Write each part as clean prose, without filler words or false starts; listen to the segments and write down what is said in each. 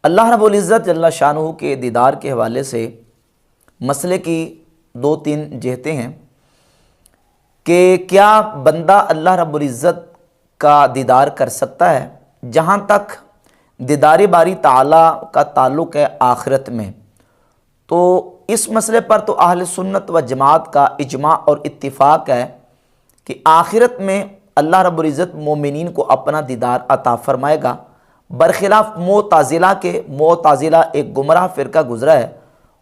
اللہ رب العزت جل شانہ کے دیدار کے حوالے سے مسئلے کی دو تین جہتیں ہیں کہ کیا بندہ اللہ رب العزت کا دیدار کر سکتا ہے۔ جہاں تک دیدار باری تعالیٰ کا تعلق ہے آخرت میں، تو اس مسئلے پر تو اہل سنت و جماعت کا اجماع اور اتفاق ہے کہ آخرت میں اللہ رب العزت مومنین کو اپنا دیدار عطا فرمائے گا، برخلاف معتزلہ کے۔ معتزلہ ایک گمراہ فرقہ گزرا ہے،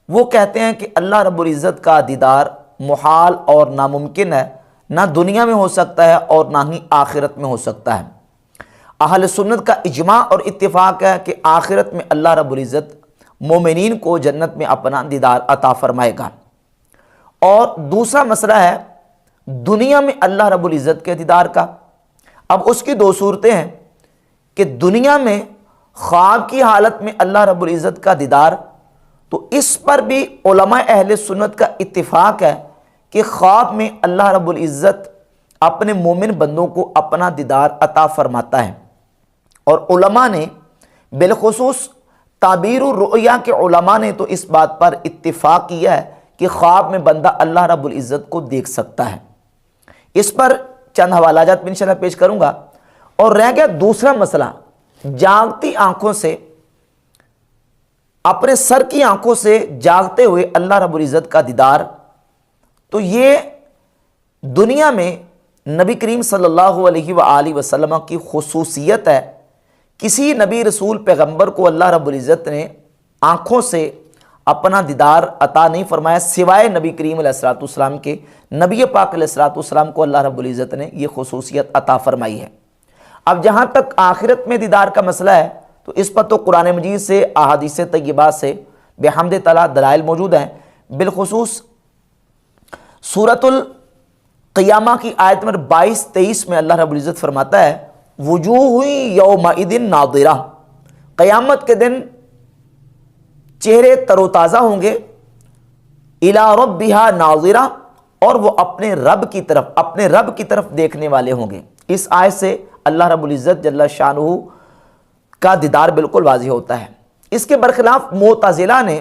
وہ کہتے ہیں کہ اللہ رب العزت کا دیدار محال اور ناممکن ہے، نہ دنیا میں ہو سکتا ہے اور نہ ہی آخرت میں ہو سکتا ہے۔ اہل سنت کا اجماع اور اتفاق ہے کہ آخرت میں اللہ رب العزت مومنین کو جنت میں اپنا دیدار عطا فرمائے گا۔ اور دوسرا مسئلہ ہے دنیا میں اللہ رب العزت کے دیدار کا۔ اب اس کی دو صورتیں ہیں کہ دنیا میں خواب کی حالت میں اللہ رب العزت کا دیدار، تو اس پر بھی علماء اہل سنت کا اتفاق ہے کہ خواب میں اللہ رب العزت اپنے مومن بندوں کو اپنا دیدار عطا فرماتا ہے۔ اور علماء نے بالخصوص تعبیر الرؤیا کے علماء نے تو اس بات پر اتفاق کیا ہے کہ خواب میں بندہ اللہ رب العزت کو دیکھ سکتا ہے۔ اس پر چند حوالہ جات میں انشاءاللہ پیش کروں گا۔ اور رہ گیا دوسرا مسئلہ، جاگتی آنکھوں سے، اپنے سر کی آنکھوں سے جاگتے ہوئے اللہ رب العزت کا دیدار، تو یہ دنیا میں نبی کریم صلی اللہ علیہ وآلہ وسلم کی خصوصیت ہے۔ کسی نبی رسول پیغمبر کو اللہ رب العزت نے آنکھوں سے اپنا دیدار عطا نہیں فرمایا سوائے نبی کریم علیہ الصلوۃ والسلام کے۔ نبی پاک علیہ الصلوۃ والسلام کو اللہ رب العزت نے یہ خصوصیت عطا فرمائی ہے۔ اب جہاں تک آخرت میں دیدار کا مسئلہ ہے، تو اس پر تو قرآن مجید سے، احادیث طیبات سے بحمد تعالیٰ دلائل موجود ہیں۔ بالخصوص سورۃ القیامہ کی آیت نمبر 22-23 میں اللہ رب العزت فرماتا ہے وجوہ یومئذ ناظرہ، قیامت کے دن چہرے تر و تازہ ہوں گے، الی ربہا ناظرہ، اور وہ اپنے رب کی طرف دیکھنے والے ہوں گے۔ اس آیت سے اللہ رب العزت جل شانہ کا دیدار بالکل واضح ہوتا ہے۔ اس کے برخلاف معتزلہ نے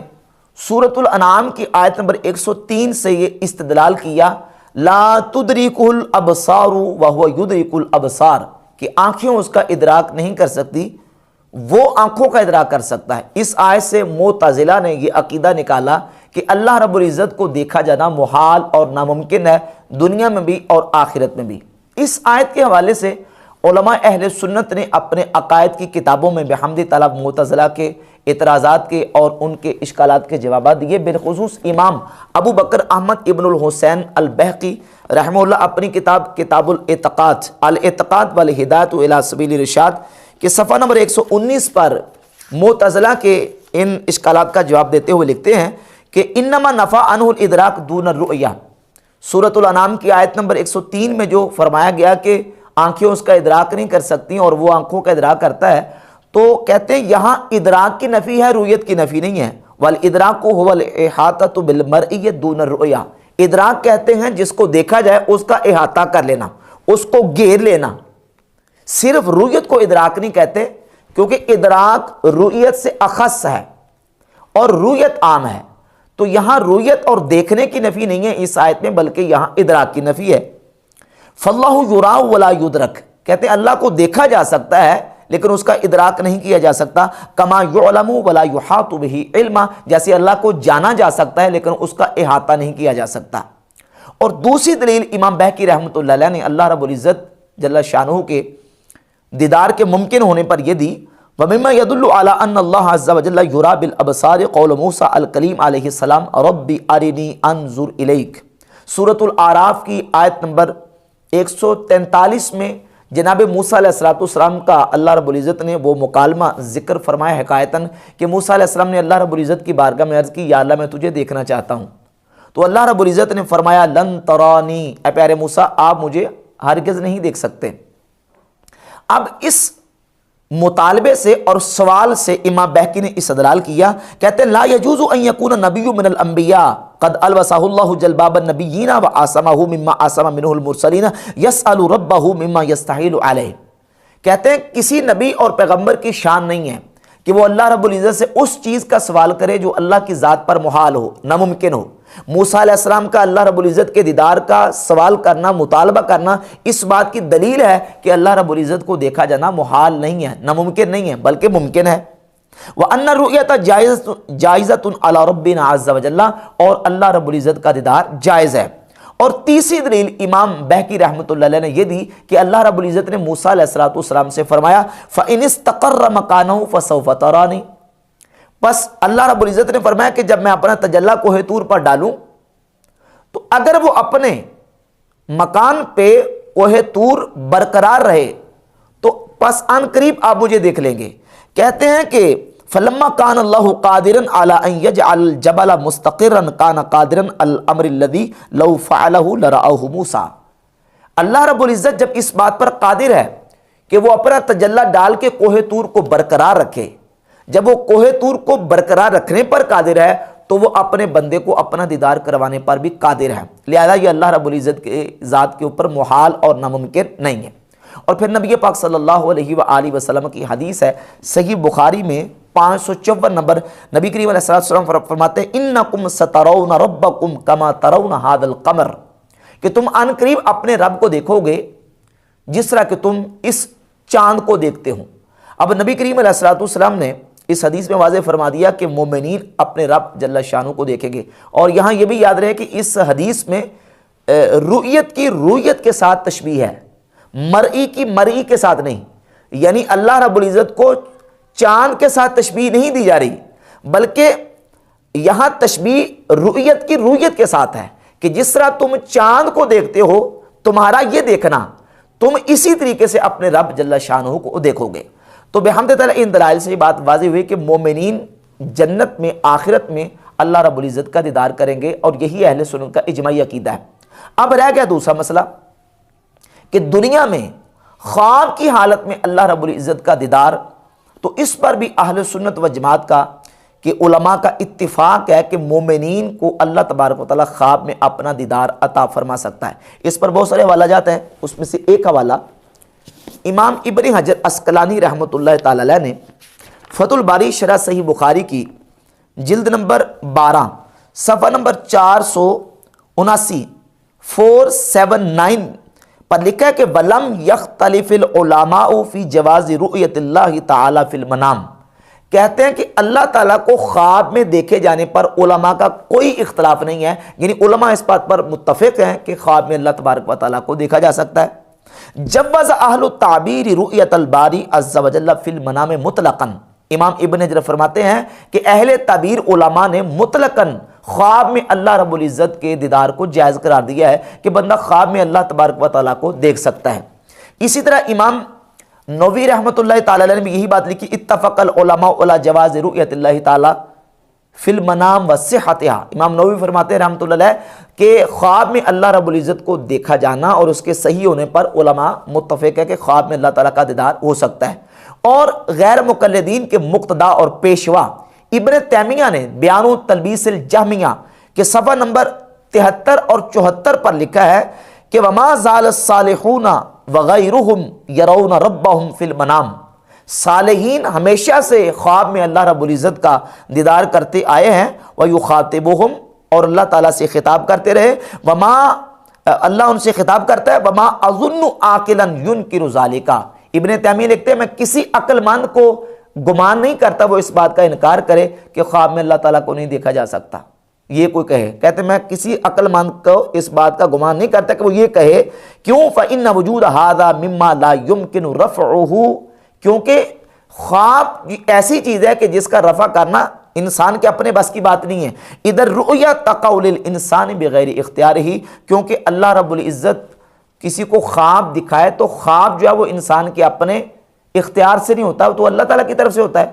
سورۃ الانعام کی آیت نمبر 103 سے یہ استدلال کیا لا تدرکہ الابصار وہو یدرک الابصار، کہ آنکھیں اس کا ادراک نہیں کر سکتی، وہ آنکھوں کا ادراک کر سکتا ہے۔ اس آیت سے معتزلہ نے یہ عقیدہ نکالا کہ اللہ رب العزت کو دیکھا جانا محال اور ناممکن ہے، دنیا میں بھی اور آخرت میں بھی۔ اس آیت کے حوالے سے علماء اہل سنت نے اپنے عقائد کی کتابوں میں بحمد تعالیٰ معتزلہ کے اعتراضات کے اور ان کے اشکالات کے جوابات دیے۔ بالخصوص امام ابو بکر احمد ابن الحسین البہقی رحمہ اللہ اپنی کتاب الاعتقاد والہدایۃ الی سبیل الرشاد کے صفحہ نمبر 119 پر معتزلہ کے ان اشکالات کا جواب دیتے ہوئے لکھتے ہیں کہ انما نفى عنہ الادراک دون الرؤیا، سورۃ الانعام کی آیت نمبر 103 میں جو فرمایا گیا کہ آنکھیں اس کا ادراک نہیں کر سکتی اور وہ آنکھوں کا ادراک کرتا ہے، تو کہتے ہیں یہاں ادراک کی نفی ہے، رؤیت کی نفی نہیں ہے۔ والادراک هو الاحاطۃ بالمرئی دون الرؤیا، ادراک کہتے ہیں جس کو دیکھا جائے اس کا احاطہ کر لینا، اس کو گھیر لینا۔ صرف رؤیت کو ادراک نہیں کہتے، کیونکہ ادراک رؤیت سے اخص ہے اور رؤیت عام ہے۔ تو یہاں رؤیت اور دیکھنے کی نفی نہیں ہے اس آیت میں، بلکہ یہاں ادراک کی نفی ہے۔ فاللہ یرا ولا یدرک، کہتے ہیں اللہ کو دیکھا جا سکتا ہے لیکن اس کا ادراک نہیں کیا جا سکتا۔ کما یعلم ولا یحاط بہ علما، جیسے اللہ کو جانا جا سکتا ہے لیکن اس کا احاطہ نہیں کیا جا سکتا۔ اور دوسری دلیل امام بہقی رحمۃ اللہ علیہ نے اللہ رب العزت جل شانہ کے دیدار کے ممکن ہونے پر یہ دی وَمِمَّا يَدُلُّ عَلَىٰ أَنَّ اللَّهَ عَزَّ وَجَلَّ يُرَىٰ بِالْأَبْصَارِ قَوْلُ مُوسَىٰ الکلیم علیہ السلام رَبِّ أَرِنِي أَنظُرْ إِلَيْكَ، سورۃ الأعراف کی آیت نمبر 143 میں جناب موسیٰ علیہ السلام کا اللہ رب العزت نے وہ مکالمہ ذکر فرمایا حکایتاً کہ موسیٰ علیہ السلام نے اللہ رب العزت کی بارگاہ میں عرض کی یا اللہ میں تجھے دیکھنا چاہتا ہوں، تو اللہ رب العزت نے فرمایا لن ترانی، اے پیارے موسیٰ آپ مجھے ہرگز نہیں دیکھ سکتے۔ اب اس مطالبے سے اور سوال سے امام بہقی نے استدلال کیا، کہتے ہیں لا یجوز ان یکون نبی من الانبیاء قد البسہ اللہ جلباب النبیین وعصمہ مما عصم منہ المرسلین یسأل ربہ مما یستحیل علیہ، کہتے ہیں کسی نبی اور پیغمبر کی شان نہیں ہے کہ وہ اللہ رب العزت سے اس چیز کا سوال کرے جو اللہ کی ذات پر محال ہو، ناممکن ہو۔ موسیٰ علیہ السلام کا اللہ رب العزت کے دیدار کا سوال کرنا، مطالبہ کرنا، اس بات کی دلیل ہے کہ اللہ رب العزت کو دیکھا جانا محال نہیں ہے، ناممکن نہیں ہے، بلکہ ممکن ہے۔ وَأَنَّ الرُّؤْيَةَ جَائِزَةٌ عَلَى رَبِّنَا عَزَّ وَجَلَّ، اور اللہ رب العزت کا دیدار جائز ہے۔ اور تیسری دلیل امام بہقی رحمۃ اللہ علیہ نے یہ دی کہ اللہ رب العزت نے موسیٰ علیہ السلام سے فرمایا فَإِنِ اسْتَقَرَّ مَكَانَهُ فَسَوْفَ تَرَانِي، بس اللہ رب العزت نے فرمایا کہ جب میں اپنا تجلی کوہ طور پر ڈالوں تو اگر وہ اپنے مکان پہ کوہ طور برقرار رہے تو پس ان قریب آپ مجھے دیکھ لیں گے۔ کہتے ہیں کہ فلما کان اللہ قادرا علی ان یجعل الجبل مستقرا کان قادرا الامر الذی لو فعلہ لرآہ موسیٰ، اللہ رب العزت جب اس بات پر قادر ہے کہ وہ اپنا تجلی ڈال کے کوہ طور کو برقرار رکھے، جب وہ کوہ طور کو برقرار رکھنے پر قادر ہے تو وہ اپنے بندے کو اپنا دیدار کروانے پر بھی قادر ہے، لہذا یہ اللہ رب العزت کے ذات کے اوپر محال اور ناممکن نہیں ہے۔ اور پھر نبی پاک صلی اللہ علیہ وآلہ وسلم کی حدیث ہے صحیح بخاری میں 554 نمبر، نبی کریم علیہ السلام فرماتے ہیں انکم سترون ربکم کما ترون ھذا القمر، کہ تم ان قریب اپنے رب کو دیکھو گے جس طرح کہ تم اس چاند کو دیکھتے ہو۔ اب نبی کریم علیہ السلام نے اس حدیث میں واضح فرما دیا کہ مومنین اپنے رب جل شانہ کو دیکھیں گے، اور یہاں یہ بھی یاد رہے کہ اس حدیث میں رؤیت کی رؤیت کے ساتھ تشبیہ ہے، مرئی کی مرئی کے ساتھ نہیں، یعنی اللہ رب العزت کو چاند کے ساتھ تشبیہ نہیں دی جا رہی، بلکہ یہاں تشبیہ رؤیت کی رؤیت کے ساتھ ہے کہ جس طرح تم چاند کو دیکھتے ہو، تمہارا یہ دیکھنا تم اسی طریقے سے اپنے رب جل شانہ کو دیکھو گے۔ تو بحمد تعالیٰ ان دلائل سے یہ بات واضح ہوئی کہ مومنین جنت میں آخرت میں اللہ رب العزت کا دیدار کریں گے، اور یہی اہل سنت کا اجماعی عقیدہ ہے۔ اب رہ گیا دوسرا مسئلہ کہ دنیا میں خواب کی حالت میں اللہ رب العزت کا دیدار، تو اس پر بھی اہل سنت و جماعت کا کہ علماء کا اتفاق ہے کہ مومنین کو اللہ تبارک و تعالیٰ خواب میں اپنا دیدار عطا فرما سکتا ہے۔ اس پر بہت سارے حوالہ جات ہیں، اس میں سے ایک حوالہ امام ابن حجر عسقلانی رحمۃ اللہ تعالی علیہ نے فتح الباری شرح صحیح بخاری کی جلد نمبر 12 صفحہ نمبر 479 479 پر لکھا ہے کہ وَلَمْ يَخْتَلِفِ الْعُلَمَاءُ فِي جَوَازِ رُؤْيَةِ اللَّهِ تَعَالَى فِي الْمَنَامِ، کہتے ہیں کہ اللہ تعالیٰ کو خواب میں دیکھے جانے پر علماء کا کوئی اختلاف نہیں ہے، یعنی علماء اس بات پر متفق ہیں کہ خواب میں اللہ تبارک و تعالیٰ کو دیکھا جا سکتا ہے۔ جوز اہل التعبیر رؤیت الباری عز وجل فی المنام مطلقاً، امام ابن حجر فرماتے ہیں کہ اہل تعبیر علماء نے مطلقاً خواب میں اللہ رب العزت کے دیدار کو جائز قرار دیا ہے کہ بندہ خواب میں اللہ تبارک و تعالیٰ کو دیکھ سکتا ہے۔ اسی طرح امام نووی رحمۃ اللہ تعالی علیہ نے بھی یہی بات لکھی اتفق العلماء علی جواز رؤیت اللہ تعالی فی المنام وصحتها، امام نووی فرماتے ہیں رحمۃ اللہ علیہ کہ خواب میں اللہ رب العزت کو دیکھا جانا اور اس کے صحیح ہونے پر علماء متفق ہے کہ خواب میں اللہ تعالیٰ کا دیدار ہو سکتا ہے۔ اور غیر مقلدین کے مقتدا اور پیشوا ابن تیمیہ نے بیان و تلبیس الجہمیہ کے صفحہ نمبر 73 اور 74 پر لکھا ہے کہ وما زال الصالحون وغیرہم یرون ربہم فی المنام، صالحین ہمیشہ سے خواب میں اللہ رب العزت کا دیدار کرتے آئے ہیں، وَيُخَاطِبُهُمْ، اور اللہ تعالیٰ سے خطاب کرتے رہے، وما اللہ ان سے خطاب کرتا ہے وما اظن عاقلا ينکر ذالک، ابن تیمیہ لکھتے ہیں میں کسی عقل مند کو گمان نہیں کرتا وہ اس بات کا انکار کرے کہ خواب میں اللہ تعالیٰ کو نہیں دیکھا جا سکتا۔ یہ کوئی کہے، کہتے میں کسی عقل مند کو اس بات کا گمان نہیں کرتا کہ وہ یہ کہے، کیوں؟ فَإِنَّ وُجُودَ هَذَا مِمَّا لَا يُمْكِنُ رَفْعُهُ، کیونکہ خواب ایسی چیز ہے کہ جس کا رفع کرنا انسان کے اپنے بس کی بات نہیں ہے۔ ادھر رؤیا تقع للانسان بغیر اختیار ہی، کیونکہ اللہ رب العزت کسی کو خواب دکھائے تو خواب جو ہے وہ انسان کے اپنے اختیار سے نہیں ہوتا، تو اللہ تعالیٰ کی طرف سے ہوتا ہے۔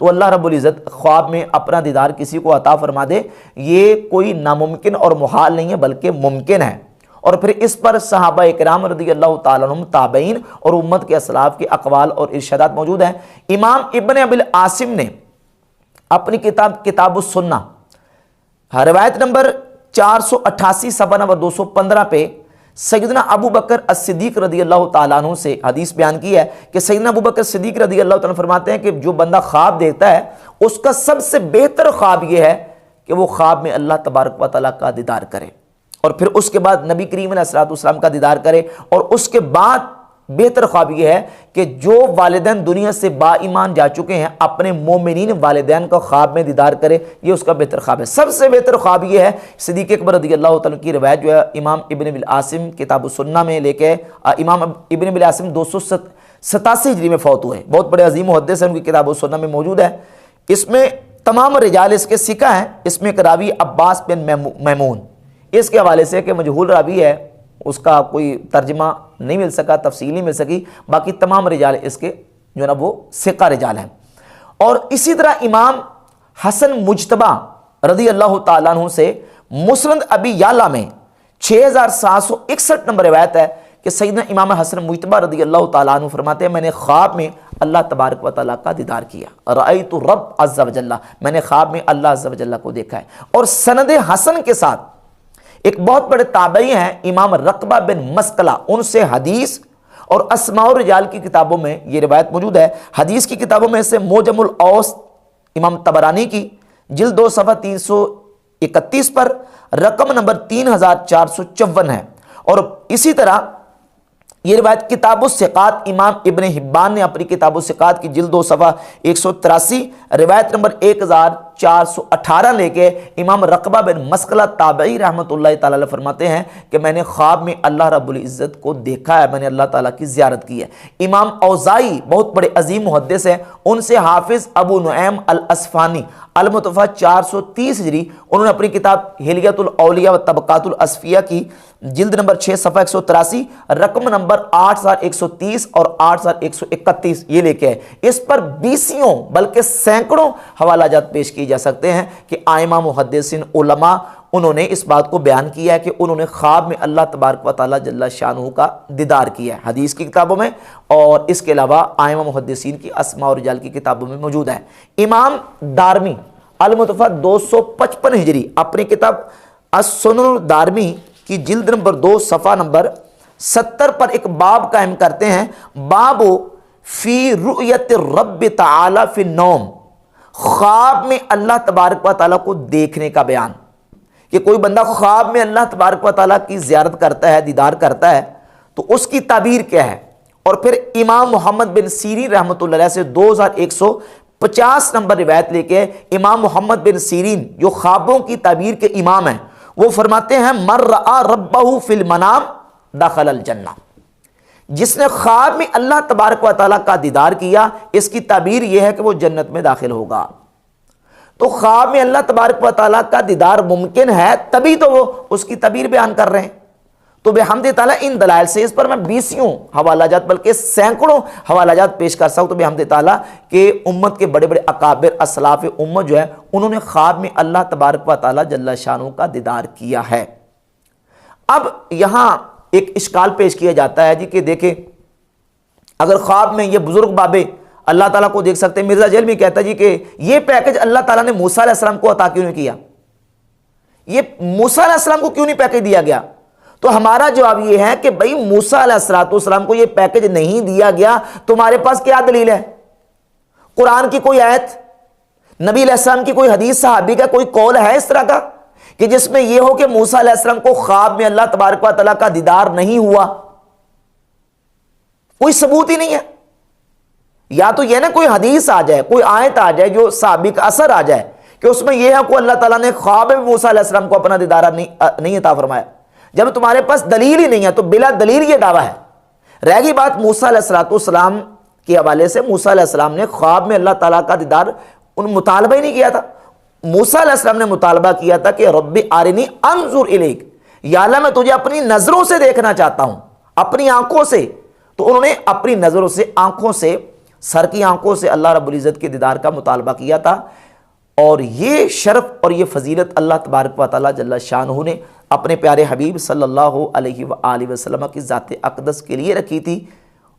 تو اللہ رب العزت خواب میں اپنا دیدار کسی کو عطا فرما دے، یہ کوئی ناممکن اور محال نہیں ہے بلکہ ممکن ہے۔ اور پھر اس پر صحابہ اکرام رضی اللہ تعالیٰ عنہم، تابعین اور امت کے اسلاف کے اقوال اور ارشادات موجود ہیں۔ امام ابن ابی العاصم نے اپنی کتاب السنہ روایت نمبر 488 صفحہ نمبر 215 پہ سیدنا ابو بکر الصدیق رضی اللہ تعالیٰ عنہ سے حدیث بیان کی ہے کہ سیدنا ابو بکر صدیق رضی اللہ تعالیٰ عنہ فرماتے ہیں کہ جو بندہ خواب دیکھتا ہے اس کا سب سے بہتر خواب یہ ہے کہ وہ خواب میں اللہ تبارک و تعالیٰ کا دیدار کرے، اور پھر اس کے بعد نبی کریم علیہ الصلوۃ والسلام کا دیدار کرے، اور اس کے بعد بہتر خواب یہ ہے کہ جو والدین دنیا سے با ایمان جا چکے ہیں اپنے مومنین والدین کا خواب میں دیدار کرے، یہ اس کا بہتر خواب ہے۔ سب سے بہتر خواب یہ ہے، صدیق اکبر رضی اللہ تعالیٰ کی روایت جو ہے امام ابن ابی العاصم کتاب السنہ میں لے کے، امام ابن ابی العاصم 287 ہجری میں فوت ہوئے، بہت بڑے عظیم محدث ہیں، ان کی کتاب السنہ میں موجود ہے۔ اس میں تمام رجال اس کے ثقہ ہیں، اس میں ایک راوی عباس بن میمون، اس کے حوالے سے کہ مجہول راوی ہے، اس کا کوئی ترجمہ نہیں مل سکا، تفصیل نہیں مل سکی، باقی تمام رجال اس کے جو نا وہ ثقہ رجال ہیں۔ اور اسی طرح امام حسن مجتبہ رضی اللہ تعالیٰ عنہ سے مسند ابی یعلا میں 6761 نمبر روایت ہے کہ سیدنا امام حسن مجتبہ رضی اللہ تعالیٰ عنہ فرماتے ہیں میں نے خواب میں اللہ تبارک و تعالیٰ کا دیدار کیا، رأیت رب عز و جل، میں نے خواب میں اللہ عز و جل کو دیکھا ہے۔ اور سند حسن کے ساتھ ایک بہت بڑے تابعی ہیں امام رقبہ بن مسکلہ، ان سے حدیث اور اسماء الرجال کی کتابوں میں یہ روایت موجود ہے۔ حدیث کی کتابوں میں سے موجم الاوسط امام طبرانی کی جلد 2 صفحہ 331 پر رقم نمبر 3454 ہے، اور اسی طرح یہ روایت کتاب الثقات امام ابن حبان نے اپنی کتاب الثقات کی جلد 2 صفحہ 183 روایت نمبر 1418 لے کے امام رقبہ بن مسکلہ تابعی رحمۃ اللہ تعالی علیہ فرماتے ہیں کہ میں نے خواب میں اللہ رب العزت کو دیکھا ہے، میں نے اللہ تعالیٰ کی زیارت کی ہے۔ امام اوزائی بہت بڑے عظیم محدث ہیں، ان سے حافظ ابو نعیم الاصفہانی المتوفہ 430 ہجری، انہوں نے اپنی کتاب حلیۃ الاولیاء و طبقات الاصفیاء کی جلد نمبر 6 صفحہ 183 رقم نمبر 8130 اور 8131 یہ لے کے ہے۔ اس پر بیسیوں بلکہ سینکڑوں حوالہ جات پیش کی جا سکتے ہیں کہ ائمہ محدثین علماء انہوں نے اس بات کو بیان کیا ہے کہ انہوں نے خواب میں اللہ تبارک و تعالیٰ جل شانہ کا دیدار کیا ہے، حدیث کی کتابوں میں، اور اس کے علاوہ ائمہ محدثین کی اسماء اور رجال کی کتابوں میں موجود ہے۔ امام دارمی المتوفہ 255 ہجری اپنی کتاب السنن الدارمی کی جلد نمبر 2 صفحہ نمبر 70 پر ایک باب قائم کرتے ہیں، باب فی رؤیت الرب تعالی فی النوم، خواب میں اللہ تبارک و تعالیٰ کو دیکھنے کا بیان، کہ کوئی بندہ خواب میں اللہ تبارک و تعالیٰ کی زیارت کرتا ہے، دیدار کرتا ہے، تو اس کی تعبیر کیا ہے۔ اور پھر امام محمد بن سیرین رحمۃ اللہ علیہ سے 2150 نمبر روایت لے کے امام محمد بن سیرین جو خوابوں کی تعبیر کے امام ہیں، وہ فرماتے ہیں من رآ ربہ فی المنام دخل الجنہ، جس نے خواب میں اللہ تبارک و تعالیٰ کا دیدار کیا، اس کی تعبیر یہ ہے کہ وہ جنت میں داخل ہوگا۔ تو خواب میں اللہ تبارک و تعالیٰ کا دیدار ممکن ہے، تبھی تو وہ اس کی تعبیر بیان کر رہے ہیں۔ تو بحمد تعالیٰ ان دلائل سے، اس پر میں بیسیوں حوالہ جات بلکہ سینکڑوں حوالہ جات پیش کر سکتا ہوں، تو بحمد تعالیٰ کہ امت کے بڑے بڑے اکابر اسلاف امت جو ہے انہوں نے خواب میں اللہ تبارک و تعالیٰ جل شانہ کا دیدار کیا ہے۔ اب یہاں ایک اشکال پیش کیا جاتا ہے جی کہ دیکھیں اگر خواب میں یہ بزرگ بابے اللہ تعالیٰ کو دیکھ سکتے ہیں، مرزا جیلمی کہتا ہے جی کہ یہ پیکج اللہ تعالیٰ نے موسیٰ علیہ السلام کو عطا کیوں نہیں کیا، یہ موسیٰ علیہ السلام کو کیوں نہیں پیکج دیا گیا؟ تو ہمارا جواب یہ ہے کہ بھئی موسیٰ علیہ السلام کو یہ پیکج نہیں دیا گیا، تمہارے پاس کیا دلیل ہے؟ قرآن کی کوئی آیت، نبی علیہ السلام کی کوئی حدیث، صحابی کا کوئی قول ہے اس طرح کا کہ جس میں یہ ہو کہ موسیٰ علیہ السلام کو خواب میں اللہ تبارک و تعالیٰ کا دیدار نہیں ہوا؟ کوئی ثبوت ہی نہیں ہے۔ یا تو یہ نا کوئی حدیث آ جائے، کوئی آیت آ جائے جو صحابی کا اثر آ جائے کہ اس میں یہ ہے کہ اللہ تعالیٰ نے خواب میں موسیٰ علیہ السلام کو اپنا دیدار نہیں عطا فرمایا۔ جب تمہارے پاس دلیل ہی نہیں ہے تو بلا دلیل یہ دعویٰ ہے۔ رہ گئی بات موسیٰ علیہ السلام کے حوالے سے، موسیٰ علیہ السلام نے خواب میں اللہ تعالیٰ کا دیدار مطالبہ ہی نہیں کیا تھا۔ موسیٰ علیہ السلام نے مطالبہ کیا تھا کہ رب ارنی انظر الیک، یا اللہ میں تجھے اپنی نظروں سے دیکھنا چاہتا ہوں، اپنی آنکھوں سے۔ تو انہوں نے اپنی نظروں سے، آنکھوں سے، سر کی آنکھوں سے اللہ رب العزت کے دیدار کا مطالبہ کیا تھا، اور یہ شرف اور یہ فضیلت اللہ تبارک و تعالیٰ جل شانہ نے اپنے پیارے حبیب صلی اللہ علیہ وآلہ وسلم کی ذات اقدس کے لیے رکھی تھی،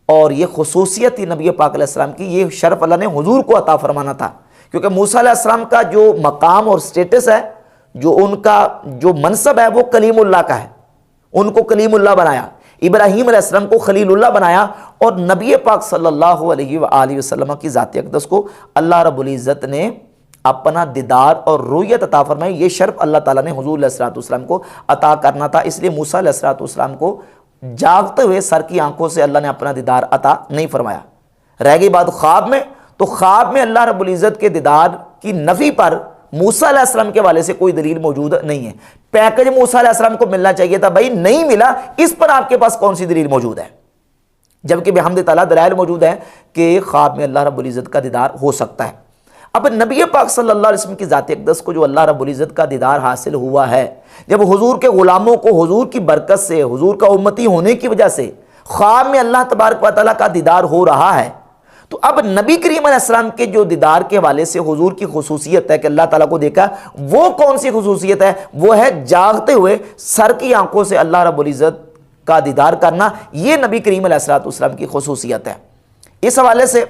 اور یہ خصوصیت تھی نبی پاک علیہ السلام کی، یہ شرف اللہ نے حضور کو عطا فرمانا تھا، کیونکہ موسیٰ علیہ السلام کا جو مقام اور سٹیٹس ہے، جو ان کا جو منصب ہے، وہ کلیم اللہ کا ہے، ان کو کلیم اللہ بنایا، ابراہیم علیہ السلام کو خلیل اللہ بنایا، اور نبی پاک صلی اللہ علیہ وآلہ وسلم کی ذات اقدس کو اللہ رب العزت نے اپنا دیدار اور رویت عطا فرمائی۔ یہ شرف اللہ تعالیٰ نے حضور علیہ الصلوۃ والسلام کو عطا کرنا تھا، اس لیے موسیٰ علیہ الصلوۃ والسلام کو جاگتے ہوئے سر کی آنکھوں سے اللہ نے اپنا دیدار عطا نہیں فرمایا۔ رہ گئی بات خواب میں، تو خواب میں اللہ رب العزت کے دیدار کی نفی پر موسیٰ علیہ السلام کے والے سے کوئی دلیل موجود نہیں ہے۔ پیکج موسیٰ علیہ السلام کو ملنا چاہیے تھا، بھائی نہیں ملا، اس پر آپ کے پاس کون سی دلیل موجود ہے؟ جبکہ بحمد تعالیٰ دلائل موجود ہیں کہ خواب میں اللہ رب العزت کا دیدار ہو سکتا ہے۔ اب نبی پاک صلی اللہ علیہ وسلم کی ذات اقدس کو جو اللہ رب العزت کا دیدار حاصل ہوا ہے، جب حضور کے غلاموں کو حضور کی برکت سے، حضور کا امتی ہونے کی وجہ سے خواب میں اللہ تبارک و تعالیٰ کا دیدار ہو رہا ہے، تو اب نبی کریم علیہ السلام کے جو دیدار کے حوالے سے حضور کی خصوصیت ہے کہ اللہ تعالیٰ کو دیکھا، وہ کون سی خصوصیت ہے؟ وہ ہے جاگتے ہوئے سر کی آنکھوں سے اللہ رب العزت کا دیدار کرنا۔ یہ نبی کریم علیہ السلام کی خصوصیت ہے۔ اس حوالے سے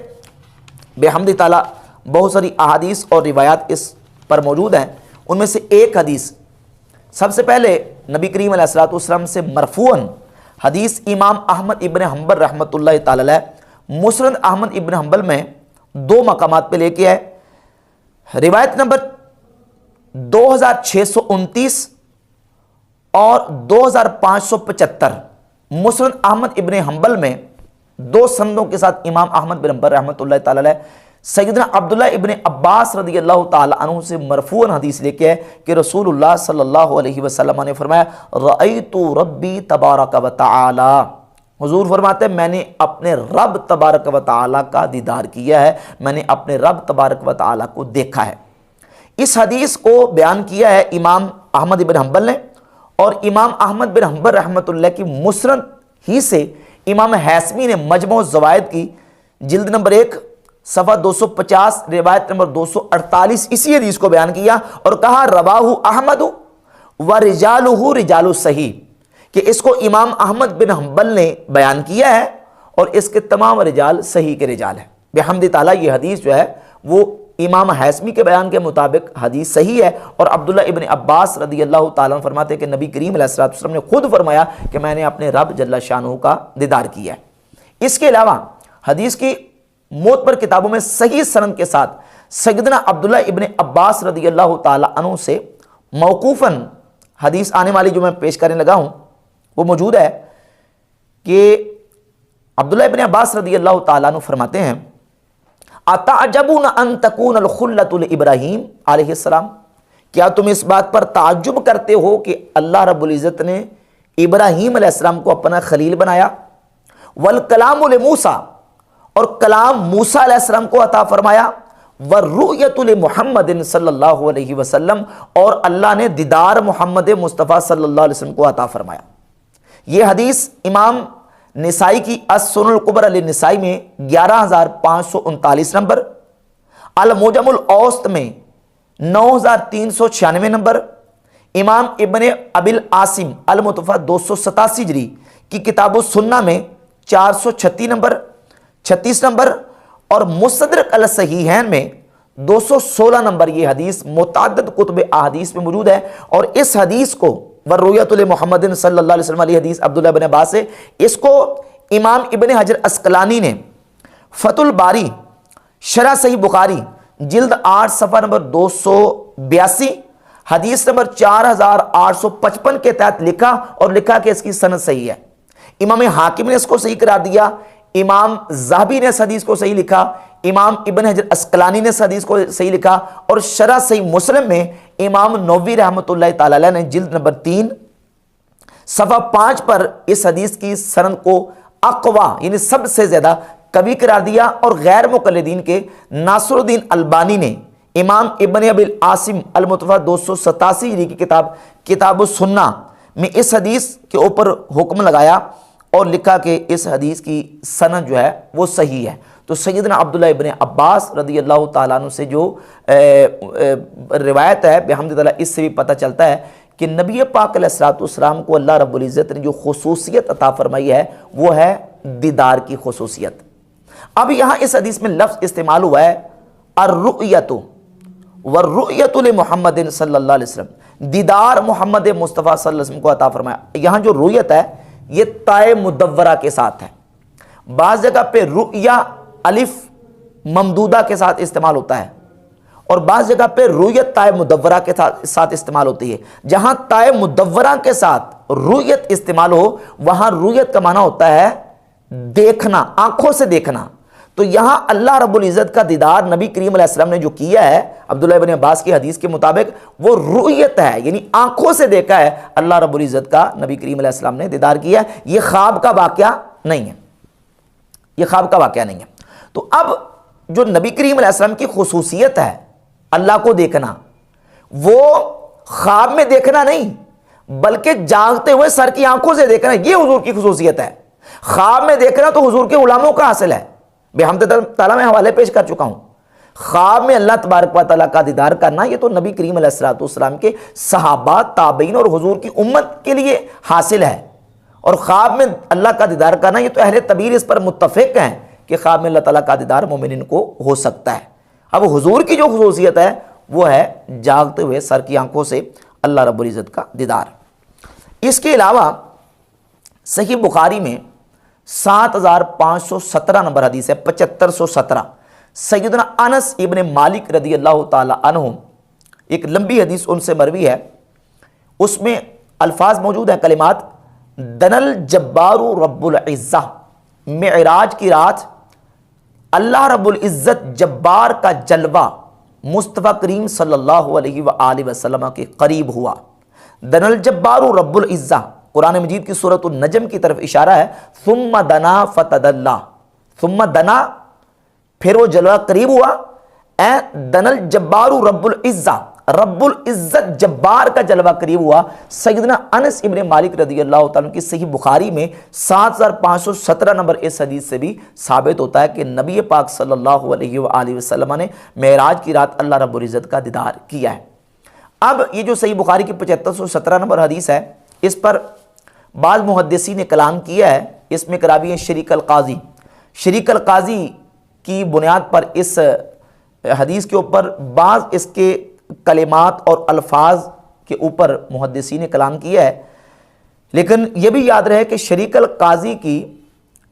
بحمد تعالیٰ بہت ساری احادیث اور روایات اس پر موجود ہیں۔ ان میں سے ایک حدیث سب سے پہلے نبی کریم علیہ السلام سے مرفوعاً حدیث امام احمد ابن حنبل رحمۃ اللہ تعالی علیہ مسند احمد ابن حنبل میں 2 مقامات پہ لے کے آئے۔ روایت نمبر 2629 اور 2575 مسند احمد ابن حنبل میں 2 سندوں کے ساتھ امام احمد بن حنبل رحمۃ اللہ تعالی علیہ سیدنا عبداللہ ابن عباس رضی اللہ تعالی عنہ سے مرفوعاً حدیث لے کے ہے کہ رسول اللہ صلی اللہ علیہ وسلم نے فرمایا رأیت ربی تبارک و تعالی، حضور فرماتے ہیں میں نے اپنے رب تبارک و تعالی کا دیدار کیا ہے، میں نے اپنے رب تبارک و تعالی کو دیکھا ہے۔ اس حدیث کو بیان کیا ہے امام احمد بن حنبل نے، اور امام احمد بن حنبل رحمۃ اللہ کی مسند ہی سے امام حیثمی نے مجموع الزوائد کی جلد نمبر 1 صفحہ 250 روایت نمبر 248 اسی حدیث کو بیان کیا اور کہا رواہ احمد و رجالہ رجال صحیح، کہ اس کو امام احمد بن حنبل نے بیان کیا ہے اور اس کے تمام رجال صحیح کے رجال ہیں۔ بحمد تعالیٰ یہ حدیث جو ہے وہ امام حیثمی کے بیان کے مطابق حدیث صحیح ہے، اور عبداللہ ابن عباس رضی اللہ تعالیٰ عنہ فرماتے ہیں کہ نبی کریم علیہ السلام نے خود فرمایا کہ میں نے اپنے رب جل شانہ کا دیدار کیا ہے۔ اس کے علاوہ حدیث کی معتبر کتابوں میں صحیح سند کے ساتھ سیدنا عبداللہ ابن عباس رضی اللہ تعالیٰ عنہ سے موقوفاً حدیث آنے والی جو میں پیش کرنے لگا ہوں وہ موجود ہے کہ عبداللہ ابن عباس رضی اللہ تعالیٰ عنہ فرماتے ہیں اتعجبون ان تکون الخلۃ لابراہیم علیہ السلام، کیا تم اس بات پر تعجب کرتے ہو کہ اللہ رب العزت نے ابراہیم علیہ السلام کو اپنا خلیل بنایا، والکلام لموسیٰ، اور کلام موسیٰ علیہ السلام کو عطا فرمایا، والرؤیت لمحمد صلی اللہ علیہ وسلم، اور اللہ نے دیدار محمد مصطفیٰ صلی اللہ علیہ وسلم کو عطا فرمایا۔ یہ حدیث امام نسائی کی السنن الکبری للنسائی میں 11539 نمبر، المعجم الاوسط میں 9396 نمبر، امام ابن ابی العاصم المتوفی 287 ہجری کی کتاب السنہ میں 436 نمبر، اور مستدرک الصحیحین میں 216 نمبر یہ حدیث متعدد کتب احادیث میں موجود ہے۔ اور اس حدیث کو والرؤیت لمحمد صلی اللہ علیہ وسلم علی حدیث عبداللہ بن عباس سے، اس کو امام ابن حجر عسقلانی نے فتح الباری شرح صحیح بخاری جلد 8 صفحہ نمبر 282 حدیث نمبر 4855 کے تحت لکھا، اور لکھا کہ اس کی سند صحیح ہے۔ امام حاکم نے اس کو صحیح قرار دیا، امام ذہبی نے اس حدیث کو صحیح لکھا، امام ابن حجر عسقلانی نے اس حدیث کو صحیح لکھا، اور شرح صحیح مسلم میں امام نووی رحمۃ اللہ تعالی علیہ نے جلد نمبر 3 صفحہ 5 پر اس حدیث کی سند کو اقوا یعنی سب سے زیادہ قوی قرار دیا، اور غیر مقلدین کے ناصر الدین البانی نے امام ابن ابی العاصم المتوفی 287 ہجری کی کتاب السنہ میں اس حدیث کے اوپر حکم لگایا اور لکھا کہ اس حدیث کی سند جو ہے وہ صحیح ہے۔ تو سیدنا عبداللہ ابن عباس رضی اللہ تعالیٰ عنہ سے جو روایت ہے بحمد اللہ، اس سے بھی پتہ چلتا ہے کہ نبی پاک علیہ الصلوۃ والسلام کو اللہ رب العزت نے جو خصوصیت عطا فرمائی ہے وہ ہے دیدار کی خصوصیت۔ اب یہاں اس حدیث میں لفظ استعمال ہوا ہے الرؤیت والرؤیت لمحمد صلی اللہ علیہ وسلم، دیدار محمد مصطفیٰ صلی اللہ علیہ وسلم کو عطا فرمایا۔ یہاں جو رؤیت ہے یہ تائے مدورہ کے ساتھ ہے، بعض جگہ پہ رؤیا الف ممدودہ کے ساتھ استعمال ہوتا ہے اور بعض جگہ پہ رؤیت تائے مدورہ کے ساتھ استعمال ہوتی ہے۔ جہاں تائے مدورہ کے ساتھ رؤیت استعمال ہو وہاں رؤیت کا معنی ہوتا ہے دیکھنا، آنکھوں سے دیکھنا۔ تو یہاں اللہ رب العزت کا دیدار نبی کریم علیہ السلام نے جو کیا ہے عبداللہ ابن عباس کی حدیث کے مطابق وہ رؤیت ہے، یعنی آنکھوں سے دیکھا ہے اللہ رب العزت کا، نبی کریم علیہ السلام نے دیدار کیا ہے۔ یہ خواب کا واقعہ نہیں ہے، یہ خواب کا واقعہ نہیں ہے۔ تو اب جو نبی کریم علیہ السلام کی خصوصیت ہے اللہ کو دیکھنا، وہ خواب میں دیکھنا نہیں بلکہ جاگتے ہوئے سر کی آنکھوں سے دیکھنا، یہ حضور کی خصوصیت ہے۔ خواب میں دیکھنا تو حضور کے غلاموں کا حاصل ہے، بحمد تعالیٰ میں حوالے پیش کر چکا ہوں۔ خواب میں اللہ تبارک و تعالیٰ کا دیدار کرنا یہ تو نبی کریم علیہ السلام کے صحابہ، تابعین اور حضور کی امت کے لیے حاصل ہے، اور خواب میں اللہ کا دیدار کرنا یہ تو اہل طبیر اس پر متفق ہیں کہ خواب میں اللہ تعالیٰ کا دیدار مومنین کو ہو سکتا ہے۔ اب حضور کی جو خصوصیت ہے وہ ہے جاگتے ہوئے سر کی آنکھوں سے اللہ رب العزت کا دیدار۔ اس کے علاوہ صحیح بخاری میں 7517 نمبر حدیث ہے، 7517، سیدنا انس ابن مالک رضی اللہ تعالی عنہ، ایک لمبی حدیث ان سے مروی ہے، اس میں الفاظ موجود ہیں، کلمات: دنل جبار رب العزہ، معراج کی رات اللہ رب العزت جبار کا جلوہ مصطفیٰ کریم صلی اللہ علیہ وآلہ وسلم کے قریب ہوا۔ دنل جبار رب العزہ قرآن مجید کی سورۃ النجم کی طرف اشارہ ہے، ثم دنا فتدلا، ثم دنا پھر وہ جلوہ قریب ہوا، اے دنل جبار رب العزہ، رب العزت جبار کا جلوہ قریب ہوا۔ سیدنا انس ابن مالک رضی اللہ تعالیٰ کی صحیح بخاری میں 7517 نمبر اس حدیث سے بھی ثابت ہوتا ہے کہ نبی پاک صلی اللہ علیہ وآلہ وسلم نے معراج کی رات اللہ رب العزت کا دیدار کیا ہے۔ اب یہ جو صحیح بخاری کی 7517 نمبر حدیث ہے، اس پر بعض محدثین نے کلام کیا ہے، اس میں کراوی ہیں شریک القاضی۔ شریک القاضی کی بنیاد پر اس حدیث کے اوپر بعض اس کے کلمات اور الفاظ کے اوپر محدثین نے کلام کیا ہے، لیکن یہ بھی یاد رہے کہ شریک القاضی کی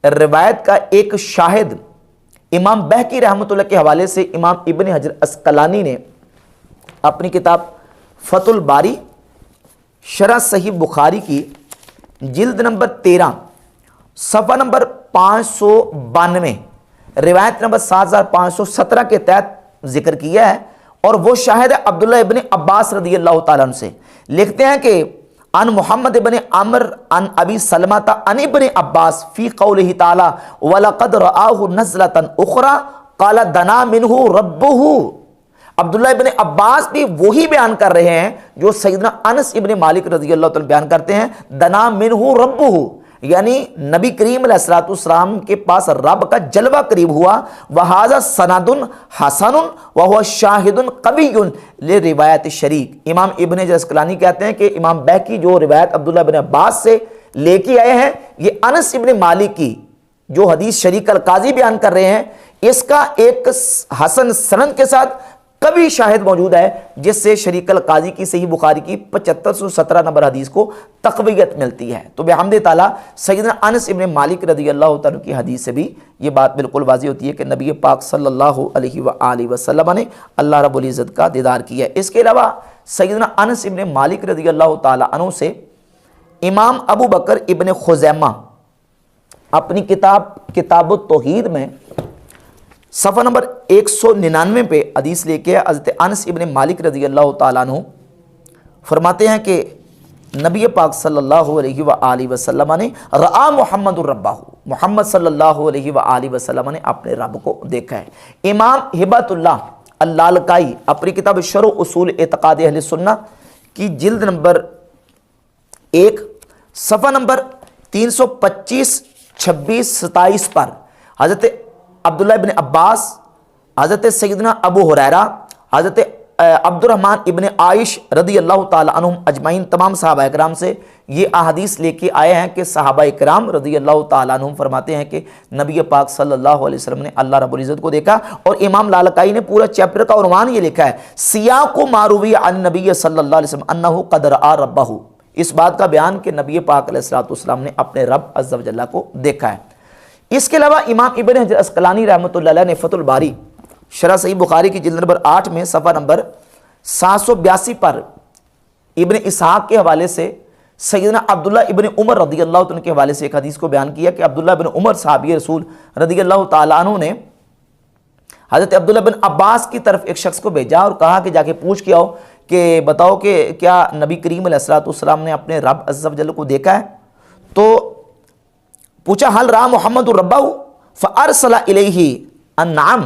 روایت کا ایک شاہد امام بہقی رحمۃ اللہ کے حوالے سے امام ابن حجر اسقلانی نے اپنی کتاب فتح الباری شرح صحیح بخاری کی جلد نمبر 13 صفحہ نمبر 592 روایت نمبر 7517 کے تحت ذکر کیا ہے، اور وہ شاہد ہے عبداللہ ابن عباس رضی اللہ تعالیٰ عنہ سے۔ لکھتے ہیں کہ ان محمد ابن عمر ان ابی سلمہ ان ابن عباس فی قولہ تعالی وَلَقَدْ رَآهُ نَزْلَةً أُخْرَى قَالَ دَنَا مِنْهُ رَبُّهُ۔ عبداللہ ابن عباس بھی وہی بیان کر رہے ہیں جو سیدنا انس ابن مالک رضی اللہ تعالیٰ بیان کرتے ہیں، دنا منہ ربہ، یعنی نبی کریم علیہ السلام کے پاس رب کا جلوہ قریب ہوا۔ وَهَذَا سَنَدٌ حَسَنٌ وَهُوَ شَاهِدٌ قَوِيٌّ لِرِوایت شریک۔ امام ابن حجر اسقلانی کہتے ہیں کہ امام بہقی جو روایت عبداللہ ابن عباس سے لے کے آئے ہیں، یہ انس ابن مالک کی جو حدیث شریک القاضی بیان کر رہے ہیں، اس کا ایک حسن سند کے ساتھ کبھی شاہد موجود ہے جس سے شریک القاضی کی صحیح بخاری کی 7517 نمبر حدیث کو تقویت ملتی ہے۔ تو بحمد تعالیٰ سیدنا انس ابن مالک رضی اللہ تعالیٰ کی حدیث سے بھی یہ بات بالکل واضح ہوتی ہے کہ نبی پاک صلی اللہ علیہ وآلہ وسلم نے اللہ رب العزت کا دیدار کیا ہے۔ اس کے علاوہ سیدنا انس ابن مالک رضی اللہ تعالیٰ عنہ سے امام ابو بکر ابن خزیمہ اپنی کتاب التوحید میں صفحہ نمبر 199 پہ حدیث لے کے حضرت انس ابن مالک رضی اللہ تعالیٰ عنہ فرماتے ہیں کہ نبی پاک صلی اللہ علیہ وآلہ وسلم نے رآ محمد الربہ، محمد صلی اللہ علیہ وآلہ وسلم نے اپنے رب کو دیکھا ہے۔ امام ہبت اللہ اللالکائی اپنی کتاب شرح اصول اعتقاد اہل سنہ کی جلد نمبر 1 صفحہ نمبر 325 26 27 پر حضرت عبداللہ ابن عباس، حضرت سیدنا ابو ہریرہ، حضرت عبد الرحمن ابن عائش رضی اللہ تعالیٰ عنہم اجمعین تمام صحابہ اکرام سے یہ احادیث لے کے آئے ہیں کہ صحابہ اکرام رضی اللہ تعالیٰ عنہم فرماتے ہیں کہ نبی پاک صلی اللہ علیہ وسلم نے اللہ رب العزت کو دیکھا. اور امام لالکائی نے پورا چیپٹر کا عنوان یہ لکھا ہے سیاق ما روی عن نبی صلی اللہ علیہ وسلم انہ قد رأى ربہ، اس بات کا بیان کہ نبی پاک علیہ الصلوۃ والسلام نے اپنے رب عز و جل کو دیکھا ہے. اس کے علاوہ امام ابن حجر عسقلانی رحمۃ اللہ علیہ نے فتح الباری شرح صحیح بخاری کی جلد نمبر 8 میں صفحہ نمبر 782 پر ابن اسحاق کے حوالے سے سیدنا عبداللہ ابن عمر رضی اللہ عنہ کے حوالے سے ایک حدیث کو بیان کیا کہ عبداللہ ابن عمر صحابی رسول رضی اللہ تعالیٰ عنہ نے حضرت عبداللہ بن عباس کی طرف ایک شخص کو بھیجا اور کہا کہ جا کے پوچھ کے آؤ کہ بتاؤ کہ کیا نبی کریم علیہ الصلوۃ والسلام نے اپنے رب عز و جل کو دیکھا ہے؟ تو پوچھا حل رأى محمد ربہ فارسل الیہ النعم،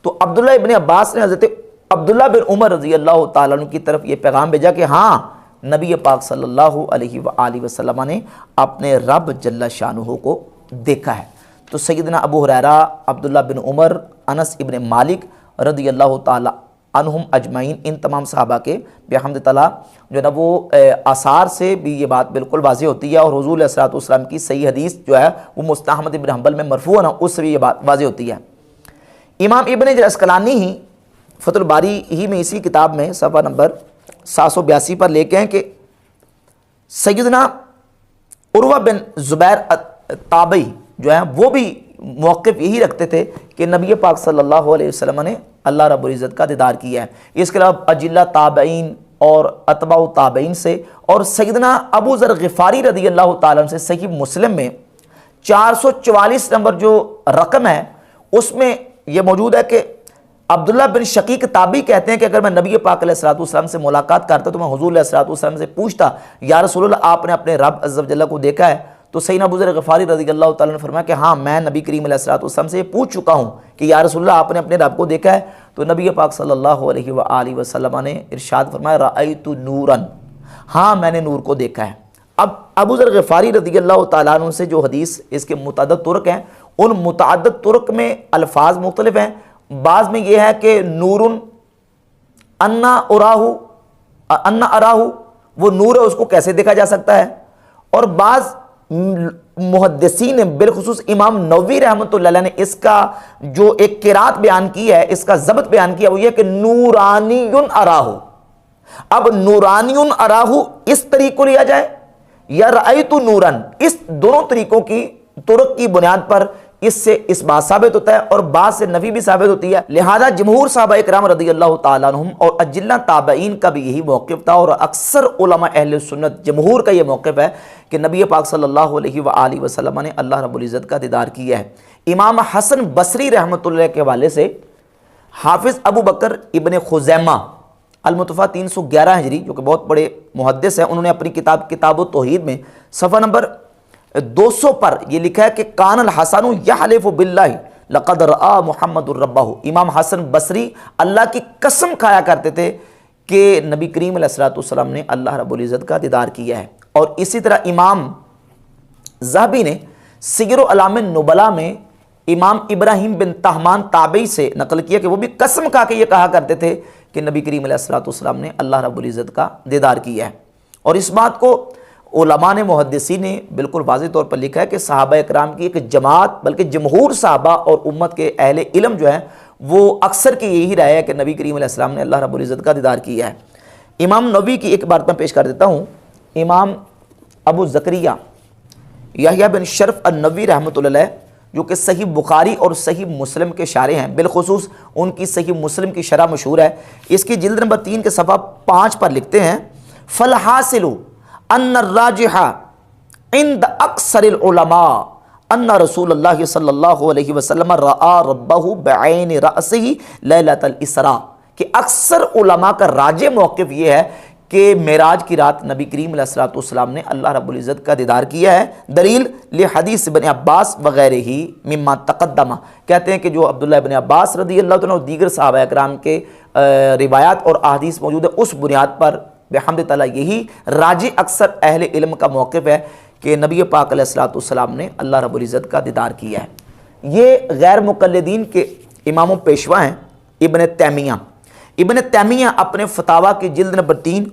تو عبداللہ ابن عباس نے حضرت عبداللہ بن عمر رضی اللہ تعالیٰ عنہ کی طرف یہ پیغام بھیجا کہ ہاں نبی پاک صلی اللہ علیہ وآلہ وسلم نے اپنے رب جل شانہ کو دیکھا ہے. تو سیدنا ابو ہریرہ، عبداللہ بن عمر، انس ابن مالک رضی اللہ تعالیٰ عنہم اجمعین، ان تمام صحابہ کے بحمد تعالیٰ جو ہے نا وہ آثار سے بھی یہ بات بالکل واضح ہوتی ہے، اور حضور علیہ الصلوۃ والسلام کی صحیح حدیث جو ہے وہ مصطفی احمد بن حنبل میں مرفوع ہے، اس سے بھی یہ بات واضح ہوتی ہے. امام ابن حجر عسقلانی ہی فتح الباری ہی میں اسی کتاب میں صفحہ نمبر 782 پر لے کے ہیں کہ سیدنا عروہ بن زبیر تابعی جو ہیں وہ بھی موقف یہی رکھتے تھے کہ نبی پاک صلی اللہ علیہ وسلم نے اللہ رب العزت کا دیدار کیا ہے. اس کے علاوہ اجلہ تابعین اور اتباع تابعین سے، اور سیدنا ابو ذر غفاری رضی اللہ تعالیٰ عنہ سے صحیح مسلم میں 444 نمبر جو رقم ہے اس میں یہ موجود ہے کہ عبداللہ بن شقیق تابعی کہتے ہیں کہ اگر میں نبی پاک علیہ الصلوۃ والسلام سے ملاقات کرتا تو میں حضور علیہ الصلوۃ والسلام سے پوچھتا یا رسول اللہ آپ نے اپنے رب عز و جل کو دیکھا ہے؟ تو سیدنا ابو ذر غفاری رضی اللہ تعالیٰ نے فرمایا کہ ہاں میں نبی کریم علیہ الصلوۃ والسلام سے یہ پوچھ چکا ہوں کہ یا رسول اللہ آپ نے اپنے رب کو دیکھا ہے؟ تو نبی پاک صلی اللہ علیہ وآلہ وسلم نے ارشاد فرمایا رأیت نورا، ہاں میں نے نور کو دیکھا ہے. اب ابو ذر غفاری رضی اللہ تعالیٰ عنہ سے جو حدیث اس کے متعدد طرق ہیں، ان متعدد طرق میں الفاظ مختلف ہیں. بعض میں یہ ہے کہ نور انا اراہو، وہ نور ہے اس کو کیسے دیکھا جا سکتا ہے. اور بعض محدثین نے بالخصوص امام نووی رحمۃ اللہ علیہ نے اس کا جو ایک قرات بیان کی ہے، اس کا ضبط بیان کیا، وہ یہ کہ نورانی اراہو. اب نورانی اراہو اس طریق کو لیا جائے یا رأیت نورن، اس دونوں طریقوں کی طرق کی بنیاد پر اس سے اس بات ثابت ہوتا ہے اور بعض سے نفی بھی ثابت ہوتی ہے. لہذا جمہور صحابہ اکرام رضی اللہ تعالیٰ عنہم اور اجلہ تابعین کا بھی یہی موقف تھا، اور اکثر علماء اہل سنت جمہور کا یہ موقف ہے کہ نبی پاک صلی اللہ علیہ وآلہ وسلم نے اللہ رب العزت کا دیدار کیا ہے. امام حسن بصری رحمۃ اللہ کے حوالے سے حافظ ابو بکر ابن خزیمہ المتوفیٰ 311 ہجری جو کہ بہت بڑے محدث ہیں، انہوں نے اپنی کتاب التوحید میں صفحہ نمبر 200 پر یہ لکھا ہے کہ کان الحسن یحلف باللہ لقد رأى محمد ربہ. امام حسن بصری اللہ کی قسم کھایا کرتے تھے کہ نبی کریم علیہ الصلوۃ والسلام نے اللہ رب العزت کا دیدار کیا ہے. اور اسی طرح امام ذہبی نے سیر اعلام النبلاء میں امام ابراہیم بن طہمان تابعی سے نقل کیا کہ وہ بھی قسم کھا کے یہ کہا کرتے تھے کہ نبی کریم علیہ الصلوۃ والسلام نے اللہ رب العزت کا دیدار کیا ہے. اور اس بات کو علماء نے محدثین نے بالکل واضح طور پر لکھا ہے کہ صحابہ اکرام کی ایک جماعت بلکہ جمہور صحابہ اور امت کے اہل علم جو ہیں وہ اکثر کی یہی رائے ہے کہ نبی کریم علیہ السلام نے اللہ رب العزت کا دیدار کیا ہے. امام نووی کی ایک بات میں پیش کر دیتا ہوں. امام ابو زکریا یحییٰ بن شرف النووی رحمۃ اللہ علیہ جو کہ صحیح بخاری اور صحیح مسلم کے شارح ہیں، بالخصوص ان کی صحیح مسلم کی شرح مشہور ہے، اس کی جلد نمبر 3 کے صفحہ 5 پر لکھتے ہیں فالحاصل ان الراجح عند اکثر العلماء ان رسول اللہ صلی اللہ علیہ وسلم رأى ربہ بعین رأسہ لیلۃ الاسراء، کہ اکثر علماء کا راجح موقف یہ ہے کہ معراج کی رات نبی کریم علیہ الصلوۃ والسلام نے اللہ رب العزت کا دیدار کیا ہے. دلیل لحدیث ابن عباس وغیرہ ہی مما تقدمہ، کہتے ہیں کہ جو عبداللہ ابن عباس رضی اللہ عنہ اور دیگر صحابہ اکرام کے روایات اور احادیث موجود ہے، اس بنیاد پر بحمد تعالیٰ یہی راجح اکثر اہل علم کا موقف ہے کہ نبی پاک علیہ الصلوۃ والسلام نے اللہ رب العزت کا دیدار کیا ہے. یہ غیر مقلدین کے امام و پیشوا ہیں ابن تیمیہ. ابن تیمیہ اپنے فتاوا کی جلد نمبر 3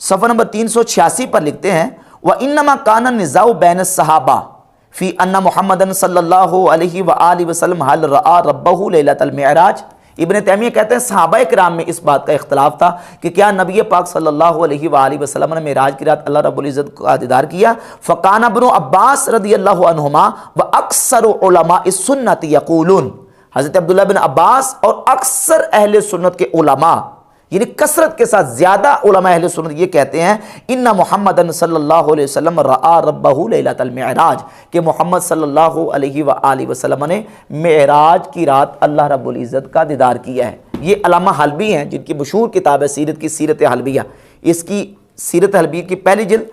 صفحہ نمبر 386 پر لکھتے ہیں وَإِنَّمَا كَانَ النِّزَاعُ بَيْنَ الصَّحَابَةِ فِي أَنَّ مُحَمَّدًا صلی اللہ علیہ وآلہ وسلم هل رأى ربه لیلۃ المعراج۔ ابن تیمیہ کہتے ہیں صحابہ کرام میں اس بات کا اختلاف تھا کہ کیا نبی پاک صلی اللہ علیہ وآلہ وسلم نے معراج کی رات اللہ رب العزت کا دیدار کیا؟ فَقَانَ ابن عباس رضی اللہ عنہما وَأَكْثَرُ عُلَمَاءِ السُّنَّةِ يَقُولُونَ، حضرت عبداللہ بن عباس اور اکثر اہل سنت کے علماء، یعنی کثرت کے ساتھ زیادہ علماء اہل سنت یہ کہتے ہیں ان محمد صلی اللہ علیہ وسلم رآ ربہ لیلۃ المعراج، کہ محمد صلی اللہ علیہ وآلہ وسلم نے معراج کی رات اللہ رب العزت کا دیدار کیا ہے۔ یہ علامہ حلبی ہیں جن کی مشہور کتاب ہے سیرت کی سیرت حلبیہ، اس کی سیرت حلبیہ کی پہلی جلد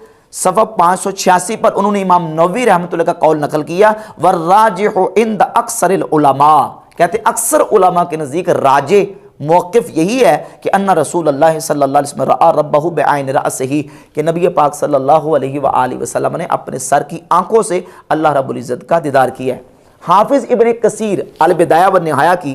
صفحہ 586 پر انہوں نے امام نووی رحمۃ اللہ کا قول نقل کیا والراجح عند اکثر العلماء، کہتے ہیں اکثر علماء کے نزدیک راجح موقف یہی ہے کہ ان رسول اللہ صلی اللہ علیہ وسلم رأى ربہ بعین رأسہ، کہ نبی پاک صلی اللہ علیہ وآلہ وسلم نے اپنے سر کی آنکھوں سے اللہ رب العزت کا دیدار کیا ہے۔ حافظ ابن کثیر البدایہ والنہایہ کی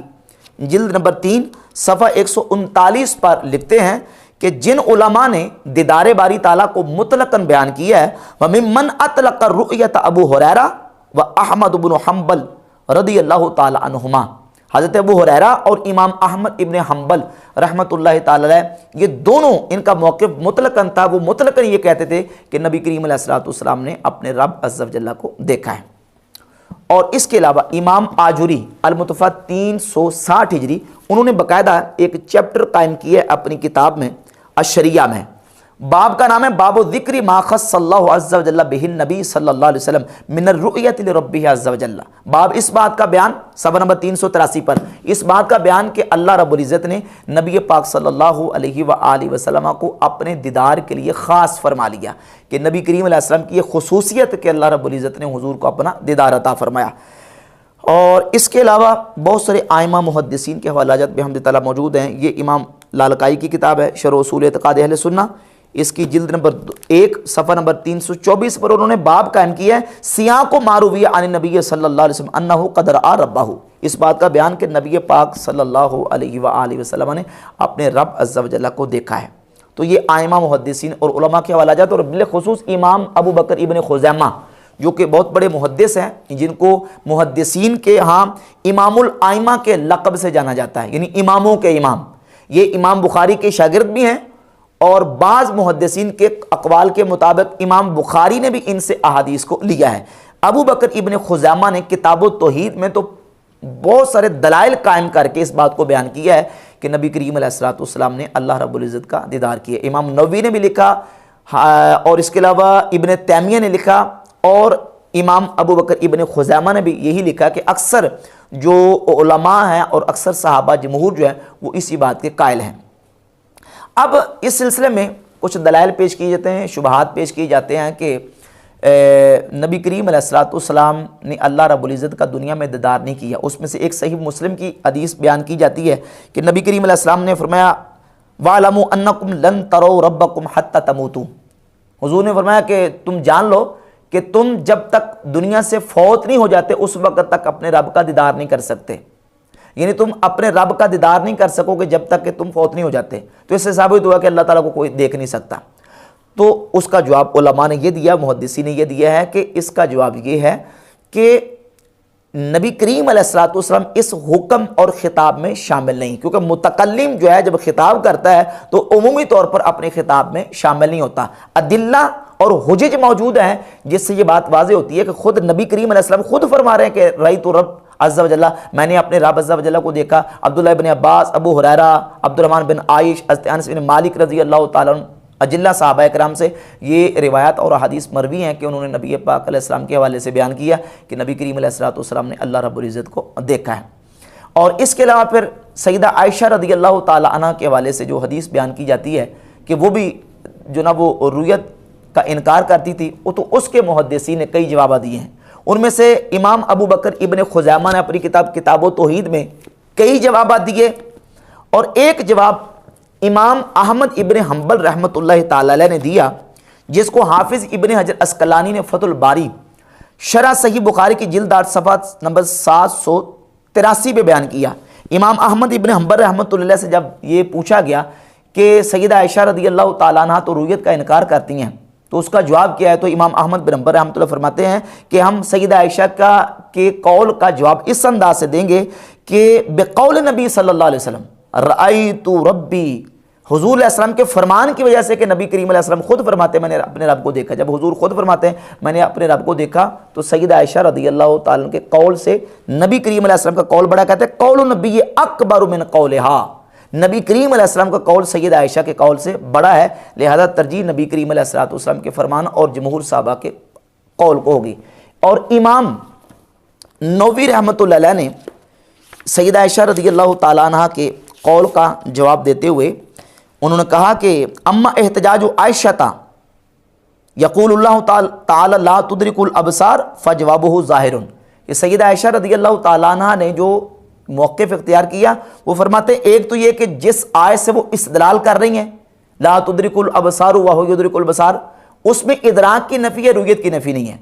جلد نمبر 3 صفحہ 139 پر لکھتے ہیں کہ جن علماء نے دیدار باری تعالیٰ کو مطلقاً بیان کیا ہے وَمِمَّنْ أَطْلَقَ الرُّؤْيَةَ ابو ہریرہ وَأَحْمَدُ بن حنبل رضی اللہ تعالی عنہما، حضرت ابو ہریرہ اور امام احمد ابن حنبل رحمۃ اللہ تعالی علیہ، یہ دونوں ان کا موقف مطلقاً تھا، وہ مطلقاً یہ کہتے تھے کہ نبی کریم علیہ الصلوۃ والسلام نے اپنے رب عز و جل کو دیکھا ہے۔ اور اس کے علاوہ امام آجری المتوفیٰ 360 ہجری، انہوں نے باقاعدہ ایک چیپٹر قائم کیا ہے اپنی کتاب میں الشریعہ میں، باب کا نام ہے باب ذکر ما خص اللہ عز و جل بہ النبی صلی اللہ علیہ وسلم من الرؤیت لربہ عز و جل، باب اس بات کا بیان صفحہ نمبر 383 پر، اس بات کا بیان کہ اللہ رب العزت نے نبی پاک صلی اللہ علیہ وآلہ وسلم کو اپنے دیدار کے لیے خاص فرما لیا، کہ نبی کریم علیہ السلام کی یہ خصوصیت کہ اللہ رب العزت نے حضور کو اپنا دیدار عطا فرمایا۔ اور اس کے علاوہ بہت سارے آئمہ محدثین کے حوالات بھی بحمد تعالیٰ موجود ہیں۔ یہ امام لالکائی کی کتاب ہے شرح اصول اعتقاد اہل سنہ، اس کی جلد نمبر 1 صفحہ نمبر 324 پر انہوں نے باب قائم کیا ہے سیاق و معرویہ عن نبی صلی اللہ علیہ وسلم انہ قد رآ ربہ، اس بات کا بیان کہ نبی پاک صلی اللہ علیہ وآلہ وسلم نے اپنے رب عز و جل کو دیکھا ہے۔ تو یہ آئمہ محدثین اور علماء کے حوالات، اور بالخصوص امام ابو بکر ابن خزیمہ جو کہ بہت بڑے محدث ہیں، جن کو محدثین کے ہاں امام الائمہ کے لقب سے جانا جاتا ہے، یعنی اماموں کے امام، یہ امام بخاری کے شاگرد بھی ہیں، اور بعض محدثین کے اقوال کے مطابق امام بخاری نے بھی ان سے احادیث کو لیا ہے۔ ابو بکر ابن خزیمہ نے کتاب التوحید میں تو بہت سارے دلائل قائم کر کے اس بات کو بیان کیا ہے کہ نبی کریم علیہ الصلوۃ والسلام نے اللہ رب العزت کا دیدار کیا۔ امام نووی نے بھی لکھا، اور اس کے علاوہ ابن تیمیہ نے لکھا، اور امام ابو بکر ابن خزیمہ نے بھی یہی لکھا کہ اکثر جو علماء ہیں اور اکثر صحابہ جمہور جو ہیں وہ اسی بات کے قائل ہیں۔ اب اس سلسلے میں کچھ دلائل پیش کیے جاتے ہیں، شبہات پیش کیے جاتے ہیں کہ نبی کریم علیہ الصلوۃ والسلام نے اللہ رب العزت کا دنیا میں دیدار نہیں کیا۔ اس میں سے ایک صحیح مسلم کی حدیث بیان کی جاتی ہے کہ نبی کریم علیہ السلام نے فرمایا وَاعْلَمُوا أَنَّكُمْ لَن تَرَوْا رَبَّكُمْ حَتَّى تَمُوتُوا، حضور نے فرمایا کہ تم جان لو کہ تم جب تک دنیا سے فوت نہیں ہو جاتے اس وقت تک اپنے رب کا دیدار نہیں کر سکتے، یعنی تم اپنے رب کا دیدار نہیں کر سکو گے جب تک کہ تم فوت نہیں ہو جاتے۔ تو اس سے ثابت ہوا کہ اللہ تعالیٰ کو کوئی دیکھ نہیں سکتا۔ تو اس کا جواب علماء نے یہ دیا، محدثین نے یہ دیا ہے کہ اس کا جواب یہ ہے کہ نبی کریم علیہ الصلوۃ والسلام اس حکم اور خطاب میں شامل نہیں، کیونکہ متکلم جو ہے جب خطاب کرتا ہے تو عمومی طور پر اپنے خطاب میں شامل نہیں ہوتا۔ ادلہ اور حجج موجود ہیں جس سے یہ بات واضح ہوتی ہے کہ خود نبی کریم علیہ السلام خود فرما رہے ہیں کہ رأیت رب عز و جل، میں نے اپنے رب عز و جل کو دیکھا۔ عبداللہ بن عباس، ابو ہریرہ، عبد الرحمن بن عائش، حضرت انس بن مالک رضی اللہ تعالیٰ عنہ، اجلہ صحابہ کرام سے یہ روایات اور حدیث مروی ہیں کہ انہوں نے نبی پاک علیہ السلام کے حوالے سے بیان کیا کہ نبی کریم علیہ الصلوۃ والسلام نے اللہ رب العزت کو دیکھا ہے۔ اور اس کے علاوہ پھر سیدہ عائشہ رضی اللہ تعالیٰ عنہ کے حوالے سے جو حدیث بیان کی جاتی ہے کہ وہ بھی جو نا وہ رؤیت کا انکار کرتی تھی، وہ تو اس کے محدثین نے کئی جوابات دیے ہیں۔ ان میں سے امام ابو بکر ابن خزیمہ نے اپنی کتاب و توحید میں کئی جوابات دیے، اور ایک جواب امام احمد ابن حنبل رحمۃ اللہ تعالی علیہ نے دیا، جس کو حافظ ابن حجر عسقلانی نے فتح الباری شرح صحیح بخاری کی جلد 8 صفحہ نمبر 783 پہ بیان کیا امام احمد ابن حنبل رحمۃ اللہ سے جب یہ پوچھا گیا کہ سیدہ عائشہ رضی اللہ تعالیٰ عنہ تو رؤیت کا انکار کرتی ہیں، تو اس کا جواب کیا ہے؟ تو امام احمد بن حنبل رحمۃ اللہ فرماتے ہیں کہ ہم سیدہ عائشہ کے قول کا جواب اس انداز سے دیں گے کہ بقول نبی صلی اللہ علیہ وسلم رأیت ربی، حضور علیہ السلام کے فرمان کی وجہ سے کہ نبی کریم علیہ السلام خود فرماتے ہیں میں نے اپنے رب کو دیکھا، جب حضور خود فرماتے ہیں میں نے اپنے رب کو دیکھا، تو سیدہ عائشہ رضی اللہ تعالیٰ عنہ کے قول سے نبی کریم علیہ السلام کا قول بڑا، کہتے ہیں قول النبی اکبر من قولہا، نبی کریم علیہ السلام کا قول سیدہ عائشہ کے قول سے بڑا ہے، لہذا ترجیح نبی کریم علیہ السلام کے فرمان اور جمہور صحابہ کے قول کو ہوگی۔ اور امام نووی رحمۃ اللہ علیہ نے سیدہ عائشہ رضی اللہ تعالیٰ عنہ کے قول کا جواب دیتے ہوئے انہوں نے کہا کہ اما احتجاج عائشہ یقول اللہ تعالی لا تدرک الابصار فجوابہ ظاہر، کہ سیدہ عائشہ رضی اللہ تعالیٰ عنہ نے جو موقف اختیار کیا وہ فرماتے ہیں ایک تو یہ کہ جس آیت سے وہ استدلال کر رہی ہیں لا تدرک الابصار وہو یدرک الابصار، اس میں ادراک کی نفی ہے، رؤیت کی نفی نہیں ہے،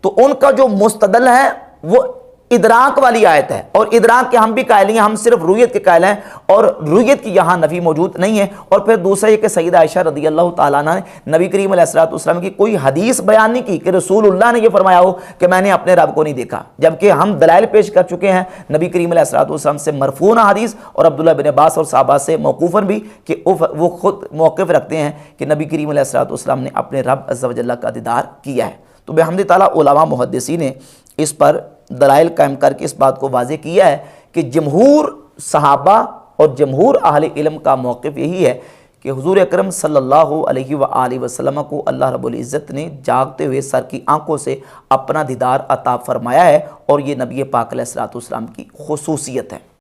تو ان کا جو مستدل ہے وہ ادراک والی آیت ہے، اور ادراک کے ہم بھی قائل ہیں، ہم صرف رؤیت کے قائل ہیں، اور رؤیت کی یہاں نفی موجود نہیں ہے۔ اور پھر دوسرا یہ کہ سیدہ عائشہ رضی اللہ تعالیٰ عنہ نے نبی کریم علیہ السلام کی کوئی حدیث بیان نہیں کی کہ رسول اللہ نے یہ فرمایا ہو کہ میں نے اپنے رب کو نہیں دیکھا، جبکہ ہم دلائل پیش کر چکے ہیں نبی کریم علیہ السلام سے مرفوع حدیث اور عبداللہ بن عباس اور صحابہ سے موقوفاً بھی کہ وہ خود موقف رکھتے ہیں کہ نبی کریم علیہ السلام نے اپنے رب عز و جل کا دیدار کیا ہے۔ تو بحمد تعالیٰ علماء محدثین نے اس پر دلائل قائم کر کے اس بات کو واضح کیا ہے کہ جمہور صحابہ اور جمہور اہل علم کا موقف یہی ہے کہ حضور اکرم صلی اللہ علیہ وآلہ وسلم کو اللہ رب العزت نے جاگتے ہوئے سر کی آنکھوں سے اپنا دیدار عطا فرمایا ہے، اور یہ نبی پاک علیہ الصلوۃ والسلام کی خصوصیت ہے۔